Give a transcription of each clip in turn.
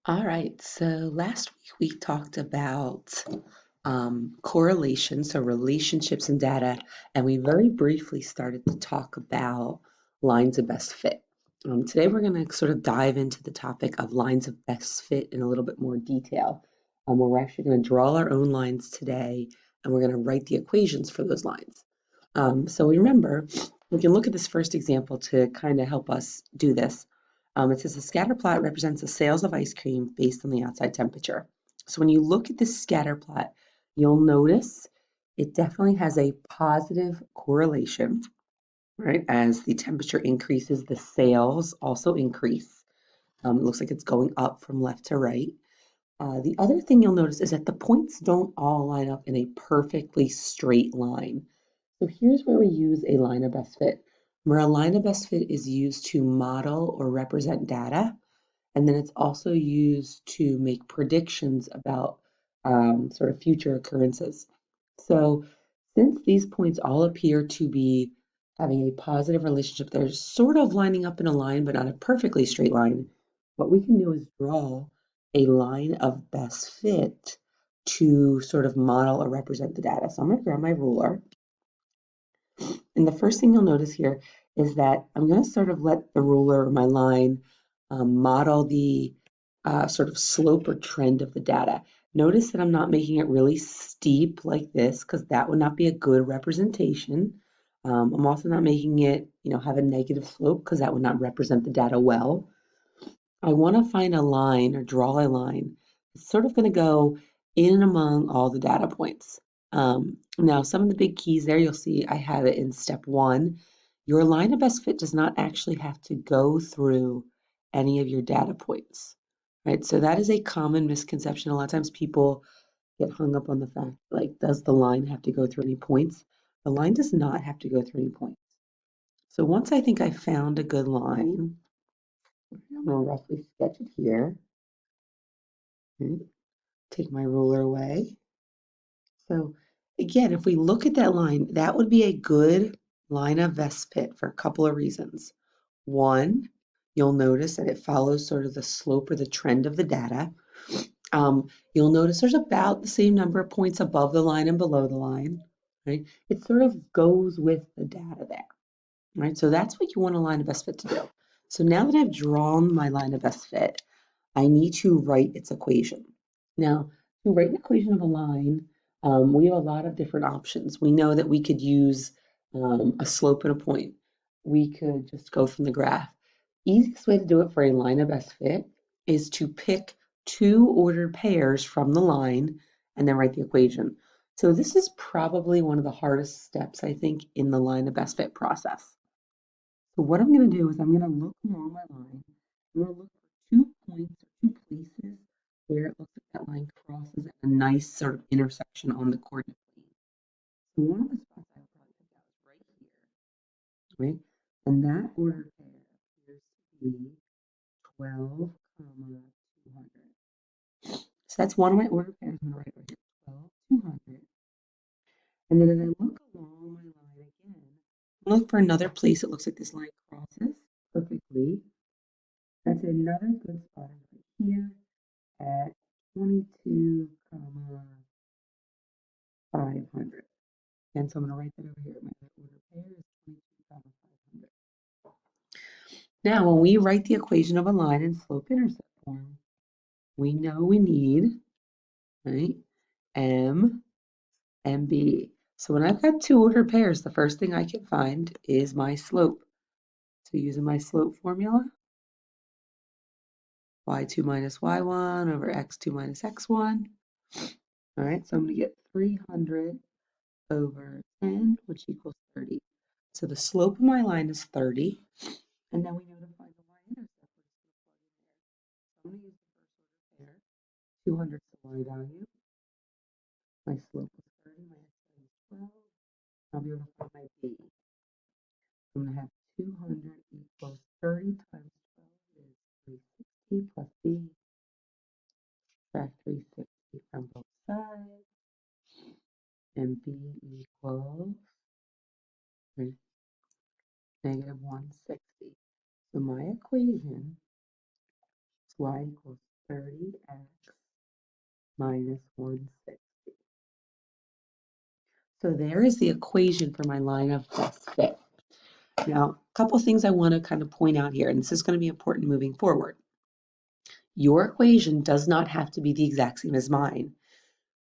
All right, so last week we talked about correlation, so relationships and data, and we very briefly started to talk about lines of best fit. Today we're going to sort of dive into the topic of lines of best fit in a little bit more detail. We're actually going to draw our own lines today, and we're going to write the equations for those lines. So remember, we can look at this first example to kind of help us do this. It says a scatter plot represents the sales of ice cream based on the outside temperature. So when you look at this scatter plot, you'll notice it definitely has a positive correlation, right? As the temperature increases, the sales also increase. It looks like it's going up from left to right. The other thing you'll notice is that the points don't all line up in a perfectly straight line. So here's where we use a line of best fit, where a line of best fit is used to model or represent data, and then it's also used to make predictions about sort of future occurrences. So since these points all appear to be having a positive relationship, they're sort of lining up in a line, but not a perfectly straight line. What we can do is draw a line of best fit to sort of model or represent the data. So I'm going to grab my ruler. And the first thing you'll notice here is that I'm going to sort of let the ruler or my line model the sort of slope or trend of the data. Notice that I'm not making it really steep like this because that would not be a good representation. I'm also not making it, have a negative slope because that would not represent the data well. I want to find a line or draw a line. It's sort of going to go in and among all the data points. Now, some of the big keys there, you'll see I have it in step one. Your line of best fit does not actually have to go through any of your data points, right? So that is a common misconception. A lot of times people get hung up on the fact, like, does the line have to go through any points? The line does not have to go through any points. So once I think I found a good line, I'm going to roughly sketch it here. Right? Take my ruler away. So again, if we look at that line, that would be a good line of best fit for a couple of reasons. One, you'll notice that it follows sort of the slope or the trend of the data. You'll notice there's about the same number of points above the line and below the line, right? It sort of goes with the data there, right? So that's what you want a line of best fit to do. So now that I've drawn my line of best fit, I need to write its equation. Now, to write an equation of a line, we have a lot of different options. We know that we could use a slope and a point. We could just go from the graph. Easiest way to do it for a line of best fit is to pick two ordered pairs from the line and then write the equation. So this is probably one of the hardest steps, I think, in the line of best fit process. So what I'm going to do is I'm going to look along my line. I'm going to look for 2 points or two places where it looks like that line crosses at a nice sort of intersection on the coordinate plane. So one of the spots I would probably pick out is right here, right? And that ordered pair appears to be 12, comma 200. So that's one of my ordered pairs. I'm going to write right here, 12, 200. And then as I look along my line again, I look for another place it looks like this line crosses perfectly. That's another good spot right here at 22, comma 500. And so I'm going to write that over here. My order pair is 22, comma 500. Now, when we write the equation of a line in slope-intercept form, we know we need, right, M and B. So when I've got two ordered pairs, the first thing I can find is my slope. So using my slope formula, y2 minus y1 over x2 minus x1. All right, so I'm going to get 300 over 10, which equals 30. So the slope of my line is 30, and then we know to find the y-intercept, we're just going to plug in there. So I'm going to use the first order pair. 200 is the y value. My slope is 30, my x value is 12. I'll be able to find my b. I'm going to have 200 equals 30 times 12 is 360 plus b. Subtract 360 from both sides. And b equals negative 160. So my equation is y equals 30x minus 160. So there is the equation for my line of best fit. Now, a couple things I want to kind of point out here, and this is going to be important moving forward. Your equation does not have to be the exact same as mine.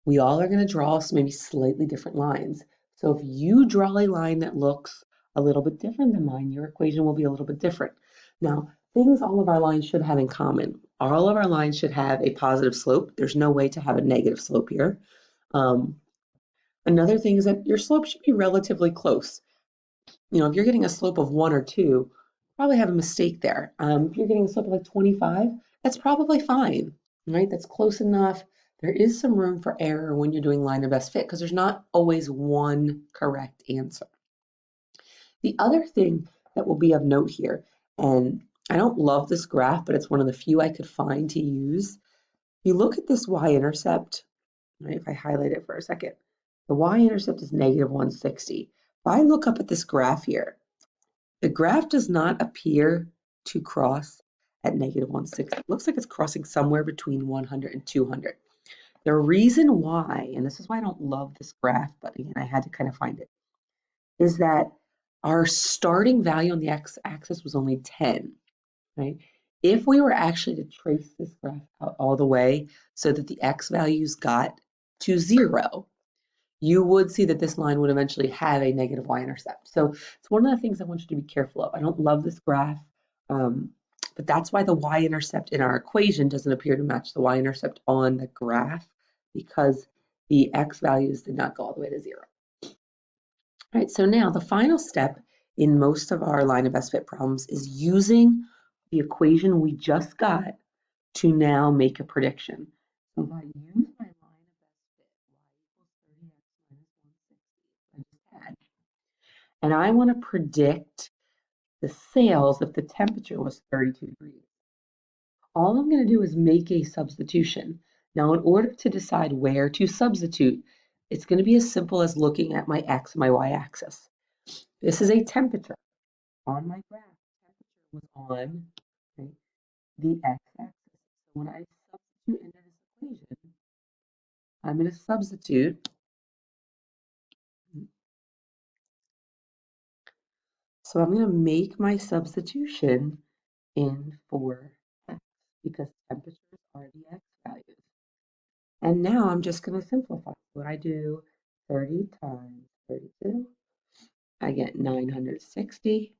We all are going to draw some maybe slightly different lines. So if you draw a line that looks a little bit different than mine, your equation will be a little bit different. Now, things all of our lines should have in common. All of our lines should have a positive slope. There's no way to have a negative slope here. Another thing is that your slope should be relatively close. You know, if you're getting a slope of 1 or 2, probably have a mistake there. If you're getting a slope of like 25, that's probably fine, right? That's close enough. There is some room for error when you're doing line of best fit because there's not always one correct answer. The other thing that will be of note here, and I don't love this graph, but it's one of the few I could find to use. You look at this y-intercept, right? If I highlight it for a second, the y-intercept is negative 160. If I look up at this graph here, the graph does not appear to cross at negative 160. It looks like it's crossing somewhere between 100 and 200. The reason why, and this is why I don't love this graph, but again, I had to kind of find it, is that our starting value on the x-axis was only 10, right? If we were actually to trace this graph out all the way so that the x values got to 0, you would see that this line would eventually have a negative y-intercept. So it's one of the things I want you to be careful of. I don't love this graph, but that's why the y-intercept in our equation doesn't appear to match the y-intercept on the graph, because the x values did not go all the way to 0. All right, so now the final step in most of our line of best fit problems is using the equation we just got to now make a prediction. So if I use my line of best fit, y equals 30x minus 160, I just had, and I want to predict the sales if the temperature was 32 degrees. All I'm going to do is make a substitution. Now, in order to decide where to substitute, it's going to be as simple as looking at my x and my y-axis. This is a temperature. On my graph, temperature was on, right, the x-axis. So when I substitute into this equation, I'm going to substitute. So I'm going to make my substitution in for x because temperatures are the x values. And now I'm just going to simplify. What I do, 30 times 32, I get 960.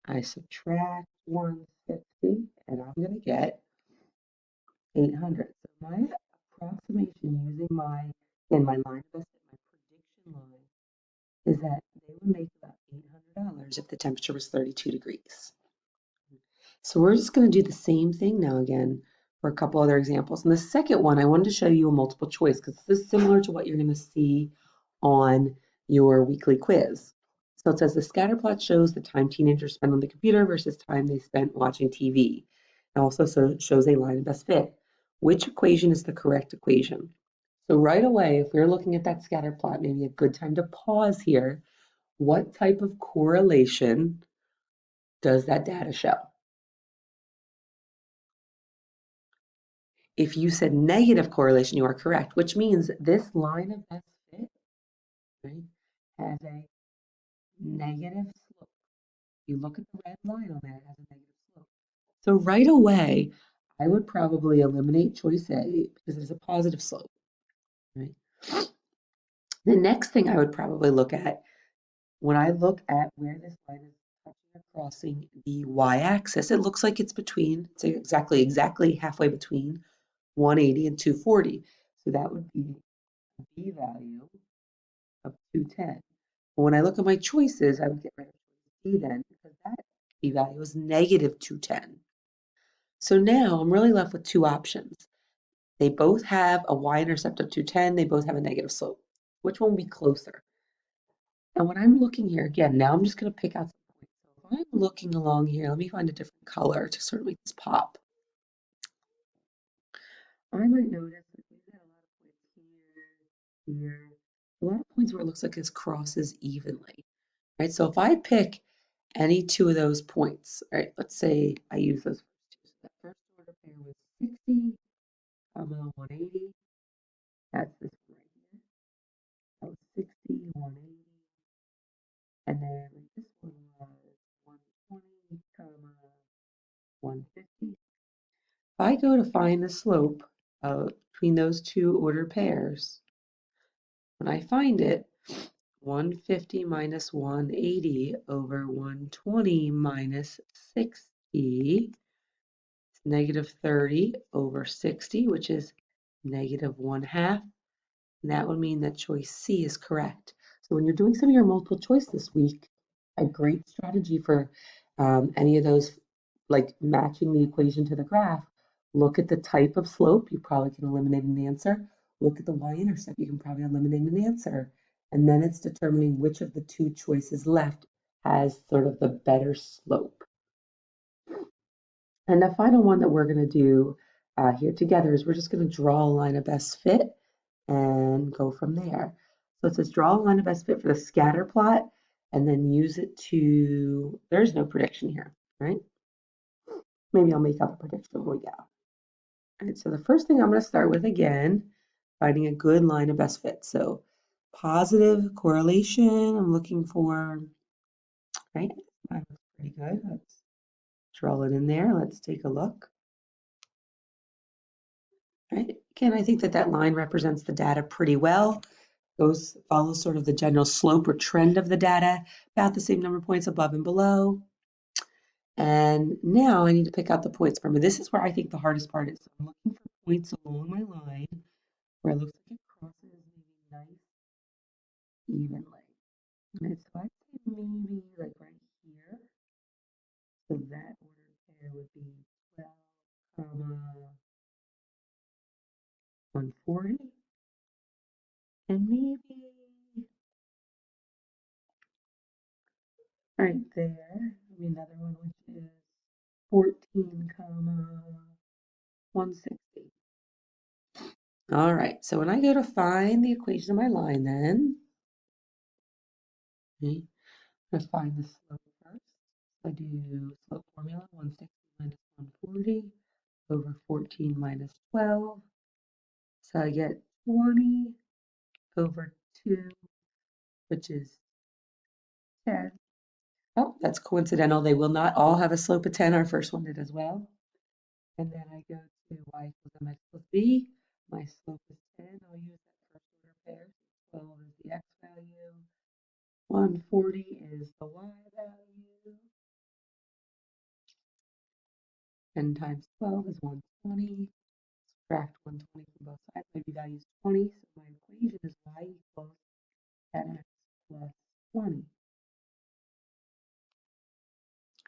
I subtract 160, and I'm going to get 800. So my approximation using my line of estimate, my prediction line, is that they would make about $800 if the temperature was 32 degrees. So we're just going to do the same thing now again for a couple other examples. And the second one, I wanted to show you a multiple choice because this is similar to what you're going to see on your weekly quiz. So it says the scatter plot shows the time teenagers spend on the computer versus time they spent watching TV. It also shows a line of best fit. Which equation is the correct equation? So right away, if we're looking at that scatter plot, maybe a good time to pause here. What type of correlation does that data show? If you said negative correlation, you are correct, which means this line of best fit, right, has a negative slope. You look at the red line on there, it has a negative slope. So right away, I would probably eliminate choice A because it has a positive slope, right? The next thing I would probably look at, when I look at where this line is touching or crossing the y-axis, it looks like it's exactly halfway between 180 and 240. So that would be a b value of 210. But when I look at my choices, I would get rid of B then because that p value is negative 210. So now I'm really left with two options. They both have a y-intercept of 210. They both have a negative slope. Which one would be closer? And when I'm looking here again, now I'm just going to pick out some points. So if I'm looking along here, let me find a different color to sort of make this pop. I might notice that we've got a lot of points here, a lot of points where it looks like this crosses evenly, right? So if I pick any two of those points, right, let's say I use those first two. So that first order pair was 60 comma, 180. That's this one right here. That was 60, 180. And then this one was 120, comma, 150. If I go to find the slope between those two ordered pairs, when I find it, 150 minus 180 over 120 minus 60 is negative 30 over 60, which is negative 1/2. And that would mean that choice C is correct. So when you're doing some of your multiple choice this week, a great strategy for any of those, like matching the equation to the graph, look at the type of slope, you probably can eliminate an answer. Look at the y-intercept, you can probably eliminate an answer. And then it's determining which of the two choices left has sort of the better slope. And the final one that we're going to do here together is we're just going to draw a line of best fit and go from there. So it says draw a line of best fit for the scatter plot and then use it to, there's no prediction here, right? Maybe I'll make up a prediction when we go. All right, so the first thing I'm going to start with again, finding a good line of best fit. So positive correlation, I'm looking for, right? That looks pretty good. Let's draw it in there. Let's take a look. Right? Again, I think that that line represents the data pretty well. Follows sort of the general slope or trend of the data, about the same number of points above and below. And now I need to pick out the points. Remember, this is where I think the hardest part is. So I'm looking for points along my line where it looks like it crosses maybe nice evenly. Right, so I'd say maybe like right here. So that ordered pair would be 12, comma 140. And maybe right there, another one which is 14, comma 160. All right, so when I go to find the equation of my line then, okay, I'm going to find the slope first. So I do slope formula, 160 minus 140 over 14 minus 12. So I get 20 over 2, which is 10. Oh, that's coincidental. They will not all have a slope of 10. Our first one did as well. And then I go to y equals mx plus b. My slope is 10. I'll use that first order pair. 12 is the x value. 140 is the y value. 10 times 12 is 120. Subtract 120 from both sides. My b value is 20. So my equation is y equals 10x plus 20.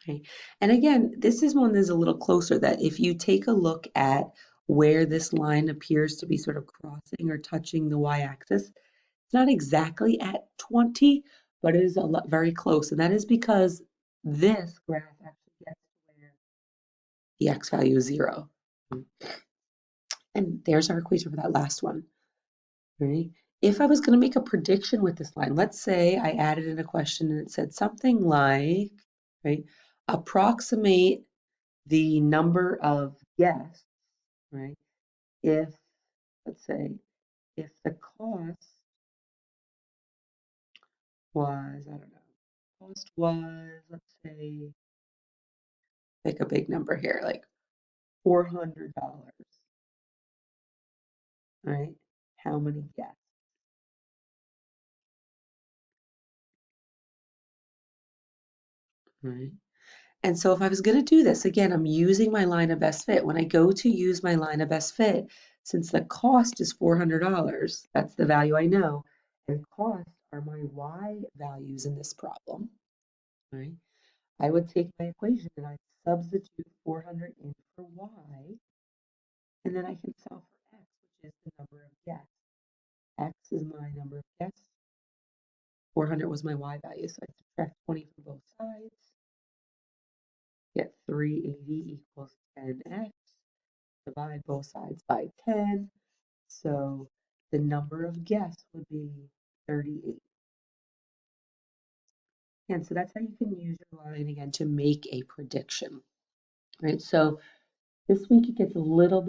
Okay, and again, this is one that's a little closer, that if you take a look at where this line appears to be sort of crossing or touching the y-axis, it's not exactly at 20, but it is a lot, very close. And that is because this graph actually gets to where the x value is 0. And there's our equation for that last one. Right? If I was going to make a prediction with this line, let's say I added in a question and it said something like, right, approximate the number of guests, right? If, let's say, if the cost was, I don't know, cost was, let's say, pick a big number here, like $400, right? How many guests? Right? And so if I was going to do this, again, I'm using my line of best fit. When I go to use my line of best fit, since the cost is $400, that's the value I know, and cost are my y values in this problem, right? I would take my equation and I'd substitute 400 in for y, and then I can solve for x, which is the number of guests. X is my number of guests. 400 was my y value, so I subtract 20 from both sides. Get 380 equals 10x. Divide both sides by 10. So the number of guests would be 38. And so that's how you can use your line again to make a prediction. Right? So this week it gets a little